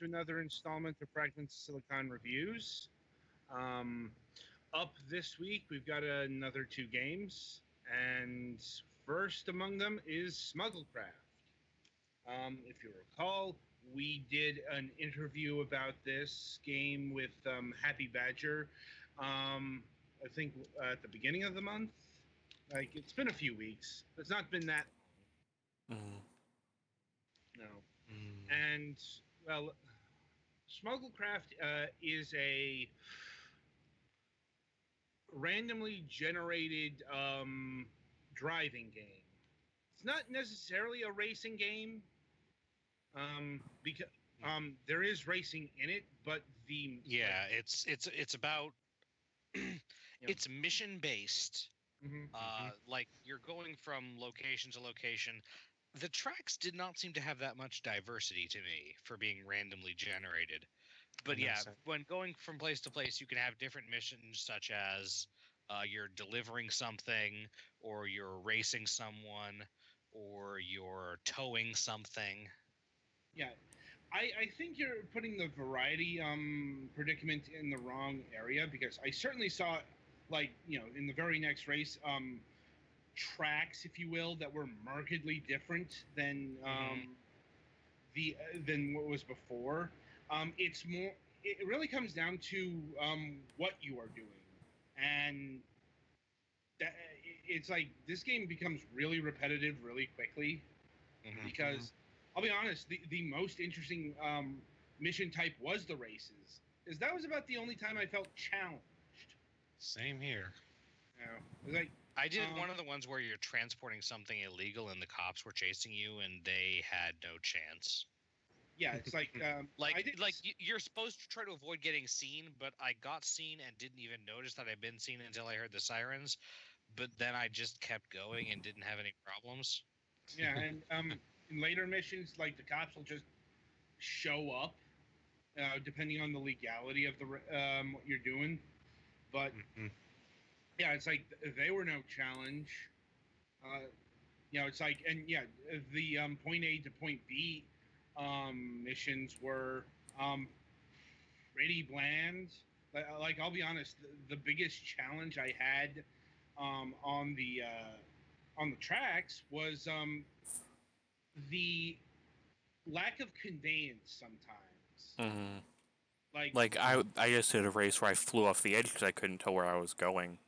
to another installment of Fragments Silicon Reviews. Um, Up this week, we've got another two games, and first among them is Smugglecraft. If you recall, we did an interview about this game with Happy Badger, I think at the beginning of the month. Like, it's been a few weeks. It's not been that Mm. long. No. And, well, Smugglecraft is a randomly generated driving game. It's not necessarily a racing game because there is racing in it, but it's about it's mission based. Like you're going from location to location. The tracks did not seem to have that much diversity to me for being randomly generated. But when going from place to place, you can have different missions, such as you're delivering something, or you're racing someone, or you're towing something. Yeah, I think you're putting the variety predicament in the wrong area, because I certainly saw, like, in the very next race, tracks, if you will, that were markedly different than than what was before. It's more. It really comes down to what you are doing, and it's like this game becomes really repetitive really quickly, because I'll be honest, the most interesting mission type was the races, because that was about the only time I felt challenged. Same here. Like, I did one of the ones where you're transporting something illegal and the cops were chasing you and they had no chance. Yeah, it's like you're supposed to try to avoid getting seen, but I got seen and didn't even notice that I'd been seen until I heard the sirens. But then I just kept going and didn't have any problems. Yeah, and in later missions, like, the cops will just show up, depending on the legality of the what you're doing. But yeah, it's like they were no challenge. It's like, and yeah, the point A to point B missions were pretty bland. Like, I'll be honest, the biggest challenge I had on the tracks was the lack of conveyance sometimes. Like I just did a race where I flew off the edge because I couldn't tell where I was going.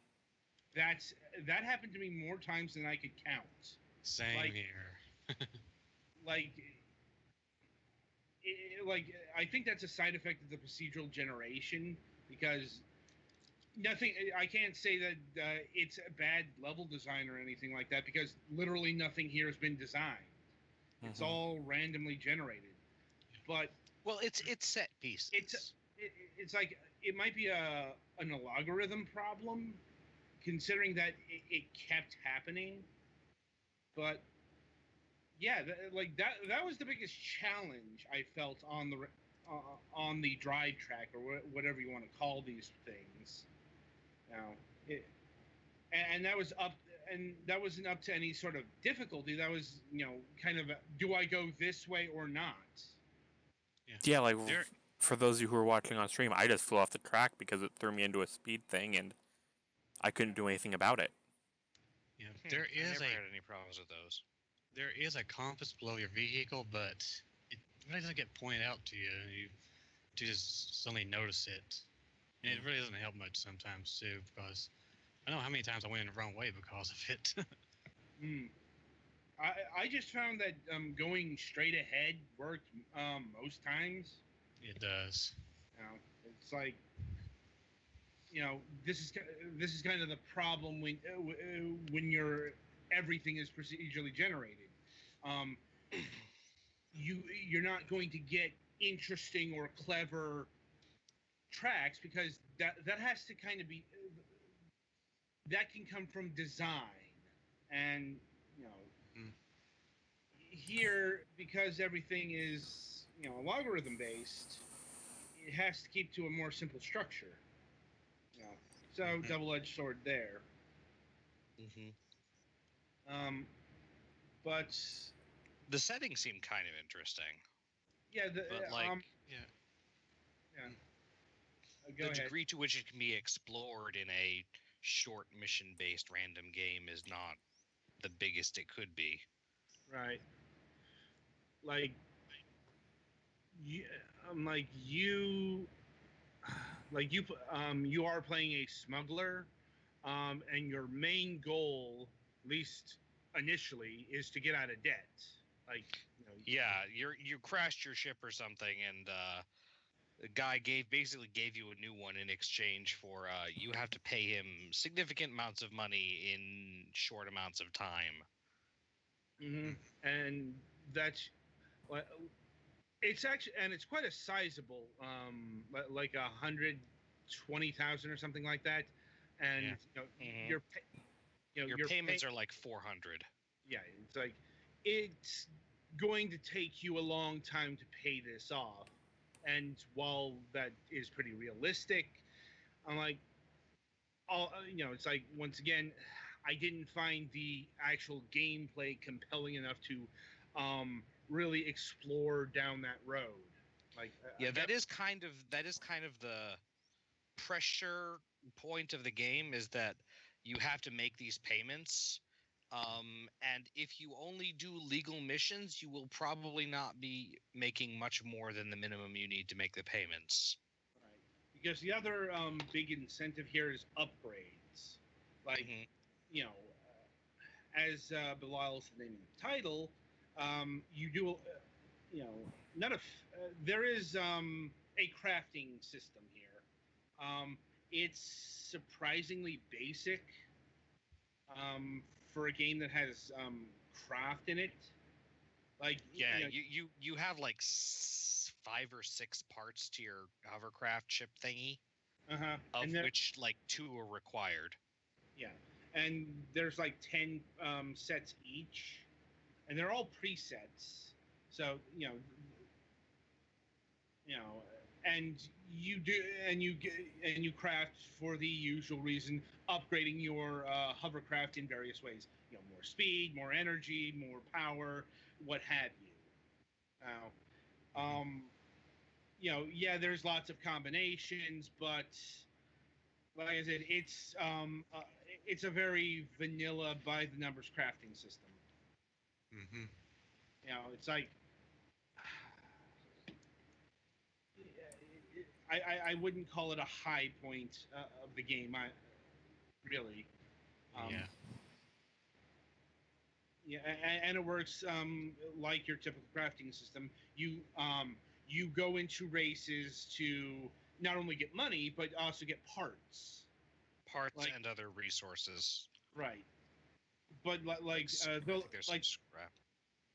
That happened to me more times than I could count. Same here. I think that's a side effect of the procedural generation, because I can't say that it's a bad level design or anything like that, because literally nothing here has been designed. It's all randomly generated. But it's set pieces. It's like it might be an algorithm problem, considering that it kept happening. But yeah, that was the biggest challenge I felt on the drive track, or whatever you want to call these things. And that was up, and that wasn't up to any sort of difficulty. That was, kind of do I go this way or not? Yeah, like for those of you who are watching on stream, I just flew off the track because it threw me into a speed thing, and I couldn't do anything about it. Yeah, I never had any problems with those. There is a compass below your vehicle, but it really doesn't get pointed out to you. You just suddenly notice it. And it really doesn't help much sometimes, too, because I know how many times I went in the wrong way because of it. I just found that going straight ahead worked most times. It does. It's like, this is kind of the problem when everything is procedurally generated. You're not going to get interesting or clever tracks, because that has to kind of be that can come from design, and here, because everything is logarithm based, it has to keep to a more simple structure. So double-edged sword there. But the settings seem kind of interesting. Yeah, but like Yeah. Yeah. The degree to which it can be explored in a short mission-based random game is not the biggest it could be. Right. Like, like you you are playing a smuggler, and your main goal, at least initially, is to get out of debt. Like, yeah, you crashed your ship or something, and the guy basically gave you a new one in exchange for you have to pay him significant amounts of money in short amounts of time. Mm-hmm. And that's it's actually, and it's quite a sizable, like 120,000 or something like that. And your payments are like 400. Yeah, it's like it's going to take you a long time to pay this off. And while that is pretty realistic, I'm like, it's like, once again, I didn't find the actual gameplay compelling enough to really explore down that road. Like, that is kind of the pressure point of the game, is that you have to make these payments. And if you only do legal missions, you will probably not be making much more than the minimum you need to make the payments. Right. Because the other big incentive here is upgrades. Like, as belies the name of the title, you do, there is a crafting system here. It's surprisingly basic for a game that has craft in it. Like, you have like 5 or 6 parts to your hovercraft ship thingy, of which like 2 are required. Yeah, and there's like 10 sets each, and they're all presets. So and you craft for the usual reason, upgrading your hovercraft in various ways. More speed, more energy, more power, what have you. Now, there's lots of combinations, but like I said, it's a very vanilla by the numbers crafting system. Mm-hmm. It's like, I wouldn't call it a high point of the game. Really. Yeah, and it works like your typical crafting system. You go into races to not only get money, but also get parts. And other resources. Right. But scrap.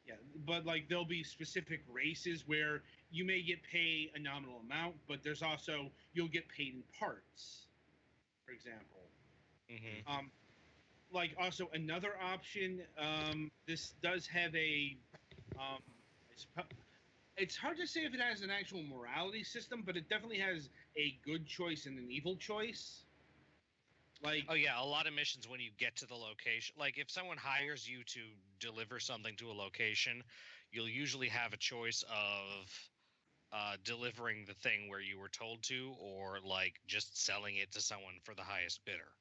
Yeah, but like there'll be specific races where you may get paid a nominal amount, but there's also, you'll get paid in parts, for example. Mm-hmm. Like, also another option, this does have a it's hard to say if it has an actual morality system, but it definitely has a good choice and an evil choice. Like, a lot of missions, when you get to the location, like if someone hires you to deliver something to a location, you'll usually have a choice of delivering the thing where you were told to, or like just selling it to someone for the highest bidder.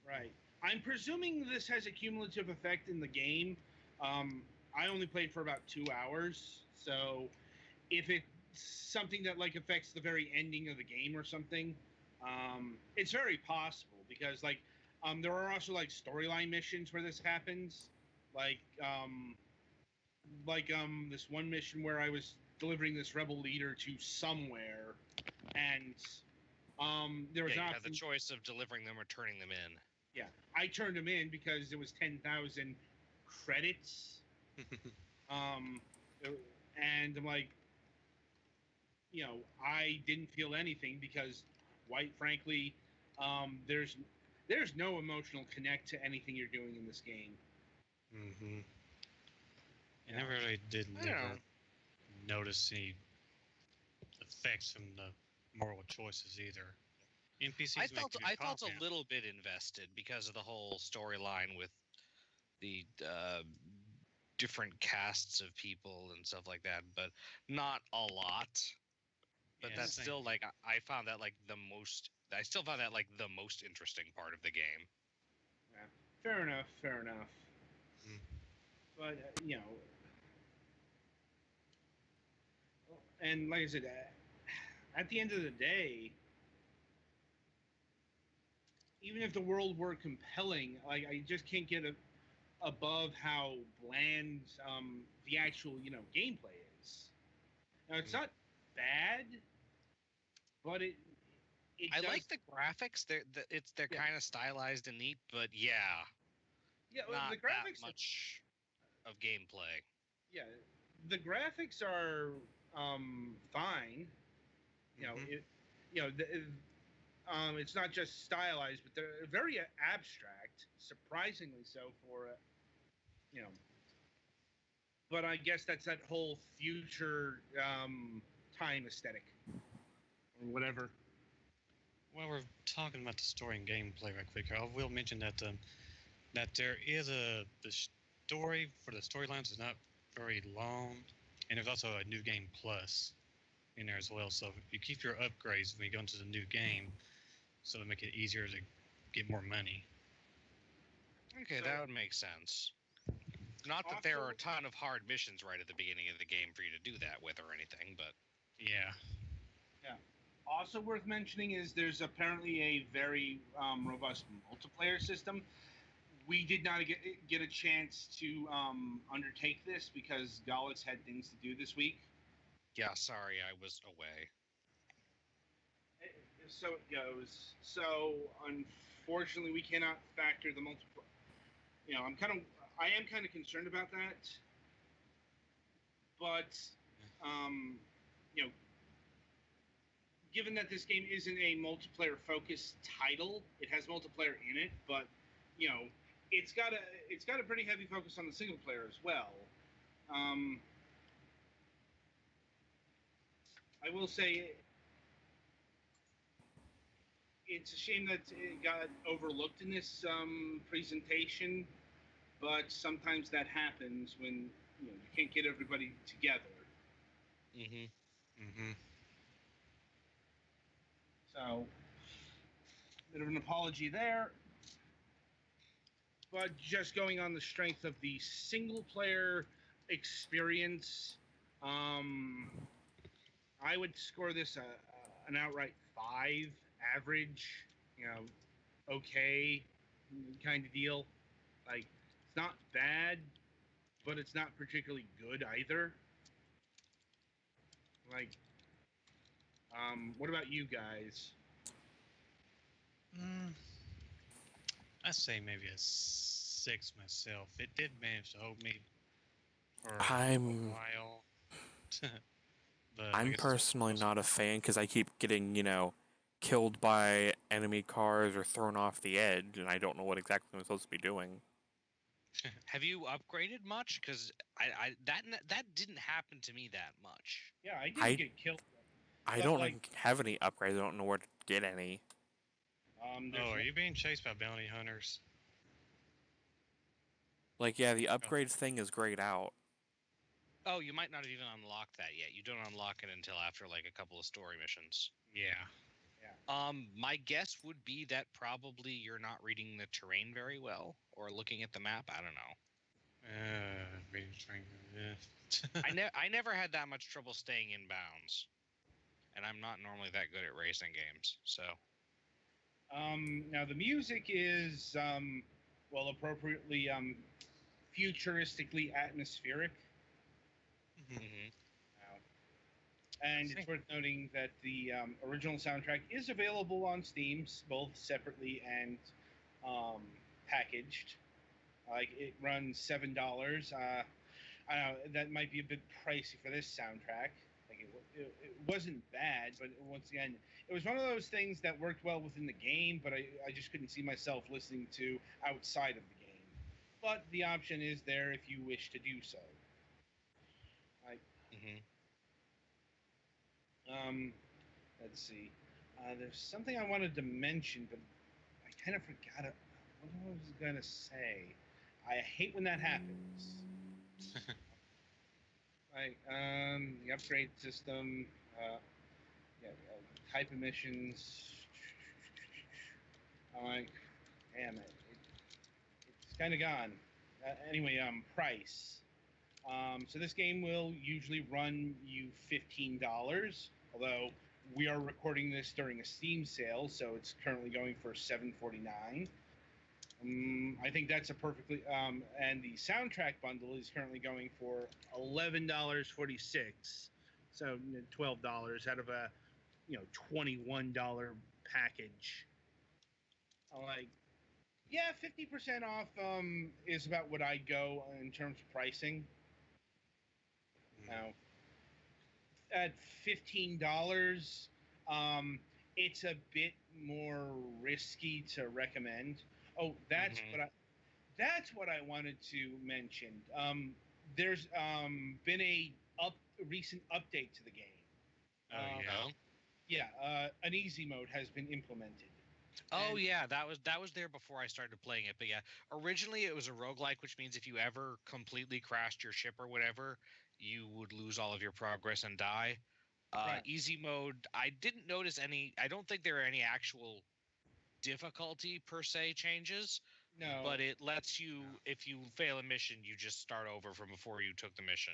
Right. I'm presuming this has a cumulative effect in the game. I only played for about 2 hours, so if it's something that like affects the very ending of the game or something, it's very possible, because like there are also like storyline missions where this happens, like this one mission where I was delivering this rebel leader to somewhere, and there was you had the choice of delivering them or turning them in. Yeah, I turned them in because it was 10,000 credits. And I'm like, I didn't feel anything because, quite frankly, there's no emotional connect to anything you're doing in this game. Mm-hmm. I never really did notice any effects from the moral choices either. NPCs I felt a little bit invested because of the whole storyline with the different casts of people and stuff like that, but not a lot. But Yeah, that's same. still like I found that like the most. I still found that like the most interesting part of the game. Yeah. Fair enough. Fair enough. Mm. But and like I said, at the end of the day, even if the world were compelling, like I just can't get above how bland the actual gameplay is. Now it's not bad, but it I does. like the graphics. They're Yeah. kind of stylized and neat, but yeah, Yeah, well, not the that graphics. much of gameplay. Yeah, the graphics are fine. You know, Mhm. it. You know, it's not just stylized, but they're very abstract, surprisingly so for you know. But I guess that's that whole future time aesthetic or whatever. While we're talking about the story and gameplay right quick, I will mention that there is the story for the storylines is not very long, and there's also a new game plus in there as well. So you keep your upgrades when you go into the new game, so to make it easier to get more money. Okay, So- that would make sense. Not that there are Also- a ton of hard missions right at the beginning of the game for you to do that with or anything, but Yeah. Also worth mentioning is there's apparently a very robust multiplayer system. We did not get a chance to undertake this because Gallix had things to do this week. yeah, sorry, I was away. So it goes. So unfortunately, we cannot factor the multiplayer. I am kind of concerned about that. But, you know, given that this game isn't a multiplayer-focused title, it has multiplayer in it, but it's got a pretty heavy focus on the single player as well. I will say it's a shame that it got overlooked in this presentation, but sometimes that happens when you can't get everybody together. Mm-hmm. Mhm. So, bit of an apology there. But just going on the strength of the single player experience, I would score this an outright 5, average, okay kind of deal. Like, it's not bad, but it's not particularly good either. Like, what about you guys? I say maybe a 6 myself. It did manage to hold me for a I'm while. But I I'm guess personally it's not a fan because I keep getting, killed by enemy cars or thrown off the edge, and I don't know what exactly I'm supposed to be doing. Have you upgraded much? Because that didn't happen to me that much. Yeah, I didn't I get killed. I But, don't like, have any upgrades. I don't know where to get any. there's Oh, are you being chased by bounty hunters? Like, yeah, the upgrades thing is grayed out. Oh, you might not have even unlocked that yet. You don't unlock it until after like a couple of story missions. Yeah. My guess would be that probably you're not reading the terrain very well or looking at the map. I don't know. Being trained. Yeah. I never had that much trouble staying in bounds, and I'm not normally that good at racing games. So Now the music is appropriately futuristically atmospheric. mhm. And it's worth noting that the original soundtrack is available on Steam, both separately and packaged. Like, it runs $7. I don't know, that might be a bit pricey for this soundtrack. Like, it wasn't bad, but once again, it was one of those things that worked well within the game, but I just couldn't see myself listening to outside of the game. But the option is there if you wish to do so. Like, Mhm. let's see. There's something I wanted to mention, but I kind of forgot it. What I was gonna say. I hate when that happens. Like, the upgrade system. Yeah, type of missions. I'm like, damn it, it's kind of gone. Anyway, price. So this game will usually run you $15, although we are recording this during a Steam sale, so it's currently going for $7.49. I think that's a perfectly and the soundtrack bundle is currently going for $11.46, so $12 out of a $21 package. I'm like, yeah, 50% off is about what I'd go in terms of pricing. Now, at $15, it's a bit more risky to recommend. Oh, that's what I wanted to mention. There's been a recent update to the game. An easy mode has been implemented. Oh, yeah, that was there before I started playing it. But yeah, originally it was a roguelike, which means if you ever completely crashed your ship or whatever, you would lose all of your progress and die. Right. Easy mode, I didn't notice any. I don't think there are any actual difficulty per se changes. No. But it lets you, if you fail a mission, you just start over from before you took the mission.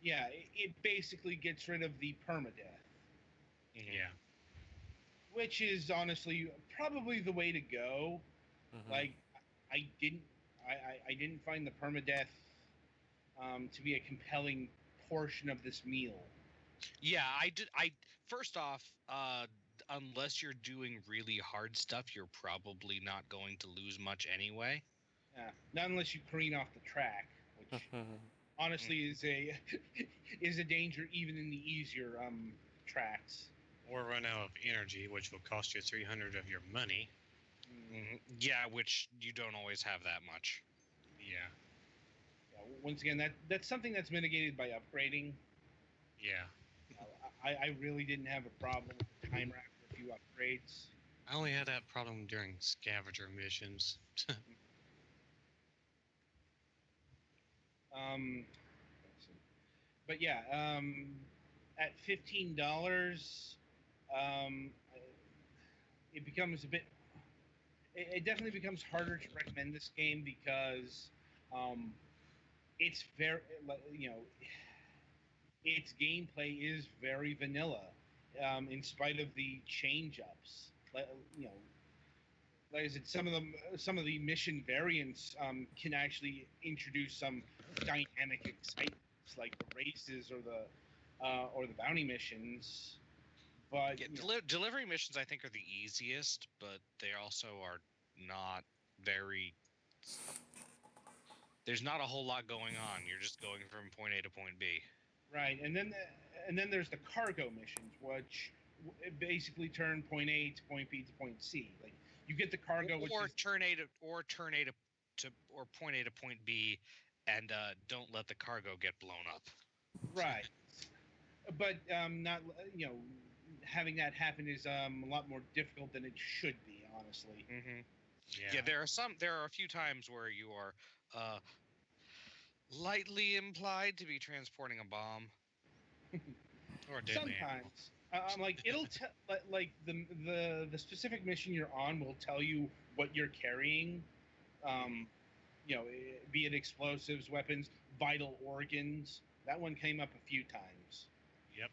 Yeah, it basically gets rid of the permadeath. Yeah. Which is honestly probably the way to go. Like, I didn't find the permadeath to be a compelling portion of this meal. Yeah, first off, unless you're doing really hard stuff, you're probably not going to lose much anyway. Yeah, not unless you careen off the track, which honestly is a danger even in the easier tracks. Or run out of energy, which will cost you 300 of your money. Yeah, which you don't always have that much. Yeah. Once again, that's something that's mitigated by upgrading. Yeah. I really didn't have a problem with the timer after a few upgrades. I only had that problem during scavenger missions. But yeah, at $15, it becomes a bit. It definitely becomes harder to recommend this game because it's very, its gameplay is very vanilla, in spite of the change-ups. Like I said, some of the mission variants can actually introduce some dynamic excitements, like the races or the bounty missions. But delivery missions, I think, are the easiest, but they also are not very. There's not a whole lot going on. You're just going from point A to point B. Right, and then there's the cargo missions, which basically turn point A to point B to point C. Like, you get the cargo, or point A to point B, and don't let the cargo get blown up. Right, but not having that happen is a lot more difficult than it should be, honestly. Yeah, there are a few times where you are lightly implied to be transporting a bomb. Or deadly sometimes. I'm like, it'll like the specific mission you're on will tell you what you're carrying. Be it explosives, weapons, vital organs. That one came up a few times. Yep.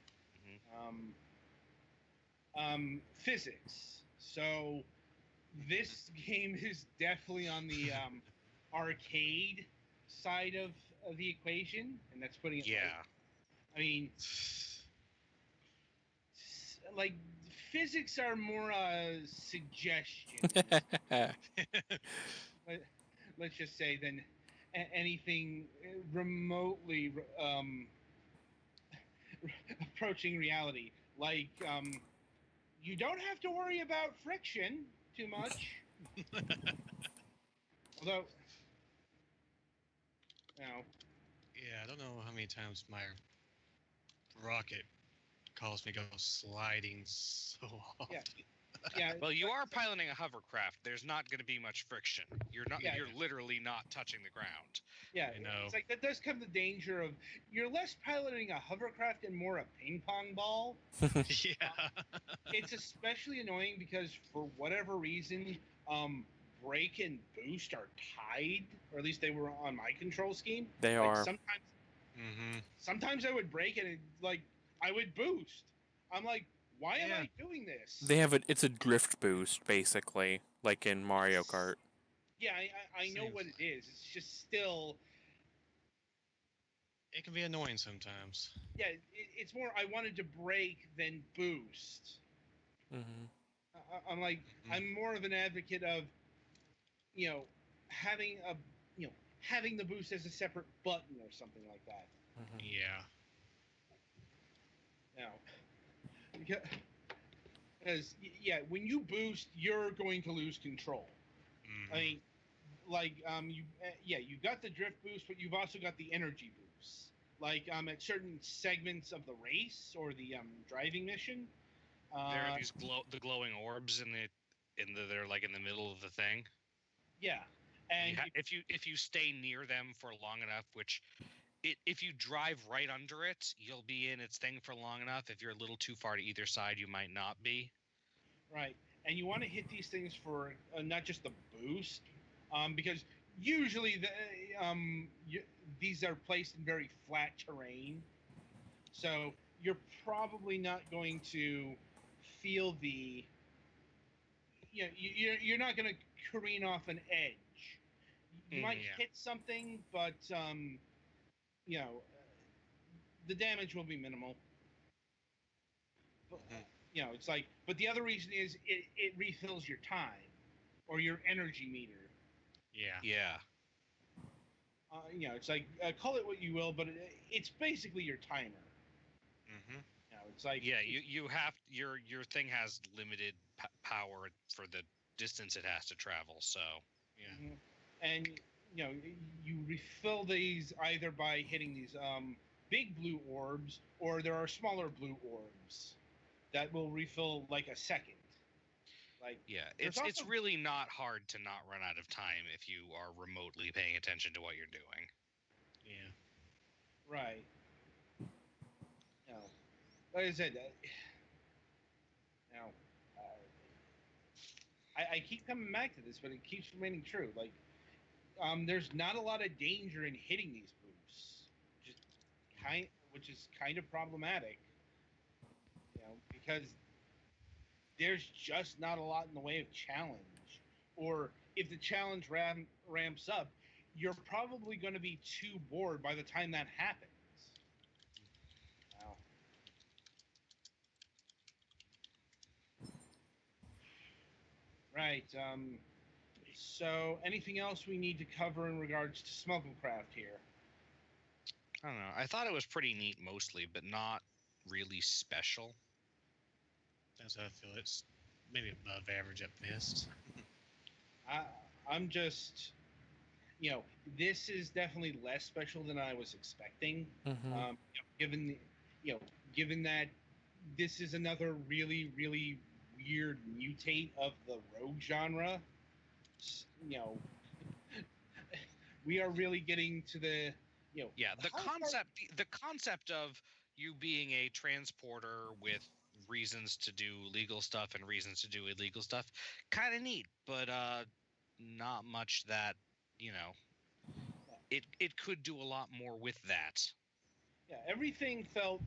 Physics. So this game is definitely on the arcade side of the equation, and that's putting it. Yeah. I mean, like, physics are more suggestions. Let's just say than anything remotely approaching reality. Like, you don't have to worry about friction too much. Although, yeah, I don't know how many times my rocket caused me to go sliding so often. Yeah. Yeah. Well, you are piloting a hovercraft. There's not going to be much friction. You're not. Yeah. You're literally not touching the ground. Yeah, You know. it's like that does come the danger of you're less piloting a hovercraft and more a ping pong ball. Yeah. It's especially annoying because for whatever reason, brake and boost are tied, or at least they were on my control scheme. They like are. Sometimes I would brake and I would boost. I'm like, why am I doing this? They have it's a drift boost basically, like in Mario Kart. Yeah, I know what it is. It's just still. It can be annoying sometimes. Yeah, it's more I wanted to brake than boost. I'm like, I'm more of an advocate of, having having the boost as a separate button or something like that. Yeah. Now, because when you boost, you're going to lose control. I mean, you got the drift boost, but you've also got the energy boost. Like at certain segments of the race or the driving mission. There are these glowing orbs they're like in the middle of the thing. Yeah, and if you stay near them for long enough, if you drive right under it, you'll be in its thing for long enough. If you're a little too far to either side, you might not be. Right, and you want to hit these things for not just the boost, because usually these are placed in very flat terrain, so you're probably not going to feel the. You're not going to careen off an edge. You might hit something, but the damage will be minimal. But, it's like, but the other reason is it refills your time or your energy meter. Yeah. It's like call it what you will, but it's basically your timer. It's like you have your thing has limited power for the distance it has to travel. So and you refill these either by hitting these big blue orbs, or there are smaller blue orbs that will refill like a second. Like it's really not hard to not run out of time if you are remotely paying attention to what you're doing. Yeah. Right. Like I said, I keep coming back to this, but it keeps remaining true. Like, there's not a lot of danger in hitting these boosts, which is kind of problematic. Because there's just not a lot in the way of challenge. Or if the challenge ramps up, you're probably going to be too bored by the time that happens. Right. So, anything else we need to cover in regards to Smugglecraft here? I don't know. I thought it was pretty neat mostly, but not really special. That's how I feel. It's maybe above average at best. I'm just, this is definitely less special than I was expecting. Given that this is another really, really weird mutate of the rogue genre. We are really getting to the the concept of you being a transporter with reasons to do legal stuff and reasons to do illegal stuff, kind of neat, but not much that it could do a lot more with that. Yeah, everything felt,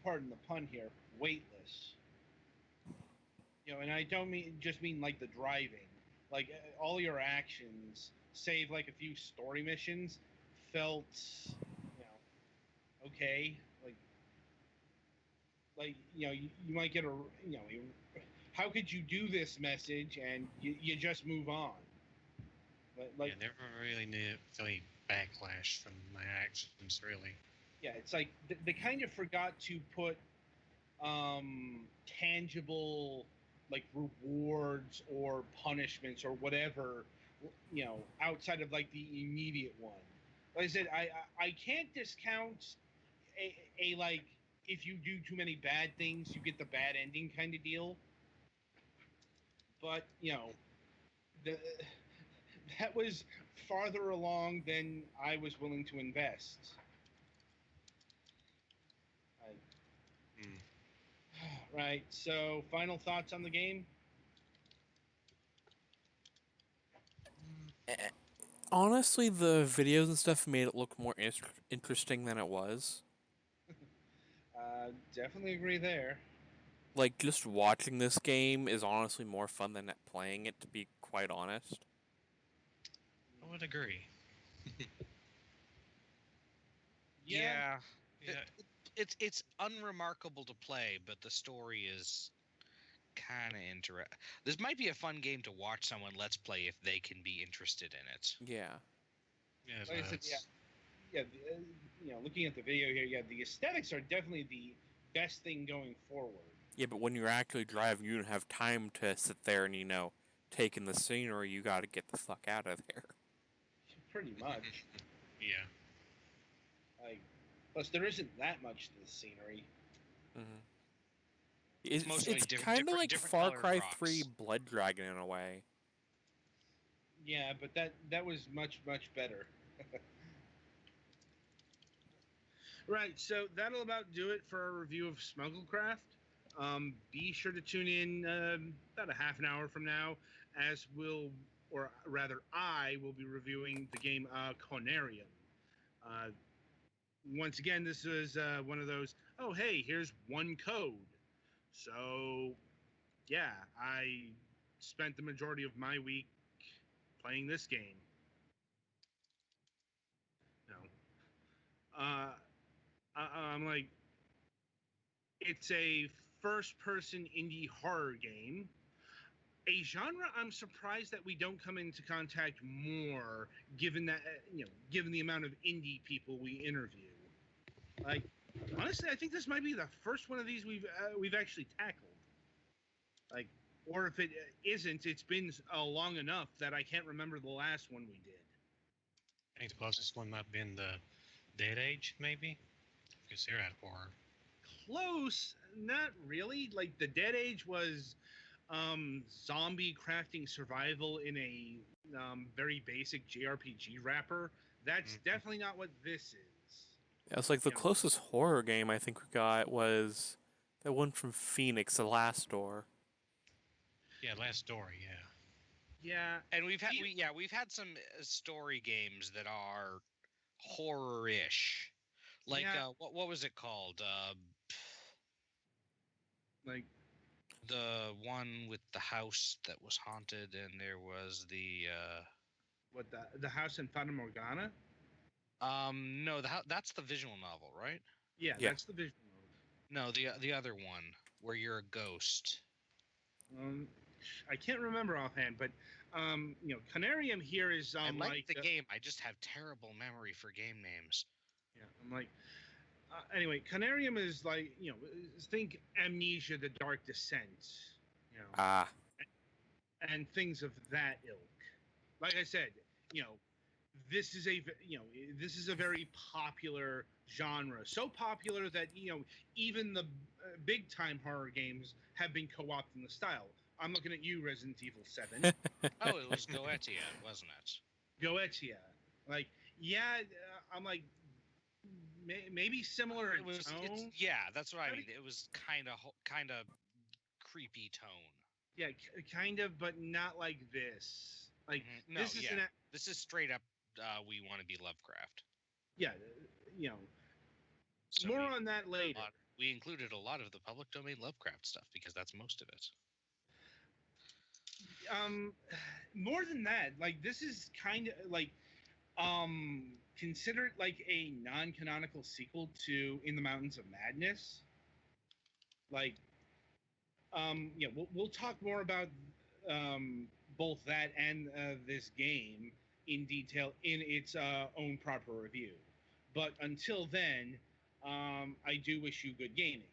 pardon the pun here, weightless. And I don't mean like the driving, like all your actions, save like a few story missions, felt, okay. You might get how could you do this message and you just move on? I never really knew any backlash from my actions, really. Yeah, it's like they kind of forgot to put tangible like rewards or punishments or whatever, outside of like the immediate one. Like I said, I can't discount a like if you do too many bad things, you get the bad ending kind of deal. but the, that was farther along than I was willing to invest. Right. So, final thoughts on the game? Honestly, the videos and stuff made it look more interesting than it was. Definitely agree there. Like, just watching this game is honestly more fun than playing it, to be quite honest. I would agree. Yeah. It's unremarkable to play, but the story is kind of interesting. This might be a fun game to watch someone let's play if they can be interested in it. Yeah. Yeah, like I said, looking at the video here, the aesthetics are definitely the best thing going forward. Yeah, but when you're actually driving, you don't have time to sit there and, take in the scenery. You got to get the fuck out of there. Pretty much. Yeah. Plus, there isn't that much to the scenery. Mm-hmm. It's kind of like Far Cry 3 Blood Dragon in a way. Yeah, but that was much better. Right, so that'll about do it for our review of Smugglecraft. Be sure to tune in about a half an hour from now, as I will be reviewing the game Conarium. Once again, this is one of those, oh, hey, here's one code. So, yeah, I spent the majority of my week playing this game. I'm like, it's a first-person indie horror game. A genre I'm surprised that we don't come into contact more, given that given the amount of indie people we interview. Like, honestly, I think this might be the first one of these we've actually tackled. Like, or if it isn't, it's been long enough that I can't remember the last one we did. I think the closest one might have been the Dead Age, maybe, because they're at horror. Close, not really. Like, the Dead Age was zombie crafting survival in a very basic JRPG wrapper. That's definitely not what this is. Yeah, it's like the closest horror game I think we got was that one from Phoenix, The Last Door. Yeah, Last Door, yeah. Yeah, and we've had some story games that are horror-ish. Like what was it called? Like the one with the house that was haunted, and there was the the house in Fata Morgana? No, that's the visual novel, right? Yeah, that's the visual novel. No, the other one where you're a ghost. I can't remember offhand, but Conarium here is I like the game. I just have terrible memory for game names. Yeah, I'm like. Anyway, Conarium is like, think Amnesia: The Dark Descent, and things of that ilk. Like I said, this is a very popular genre. So popular that even the big time horror games have been co-opted in the style. I'm looking at you, Resident Evil 7. Oh, it was Goetia, wasn't it? Goetia, like, I'm like. Maybe similar in tone. That's what I mean. It was kind of creepy tone. Yeah, kind of, but not like this. Like this is straight up. We want to be Lovecraft. Yeah, So more on that later. We included a lot of the public domain Lovecraft stuff because that's most of it. More than that, like, this is kind of like consider it like a non-canonical sequel to In the Mountains of Madness. Like, we'll talk more about both that and this game in detail in its own proper review. But until then, I do wish you good gaming.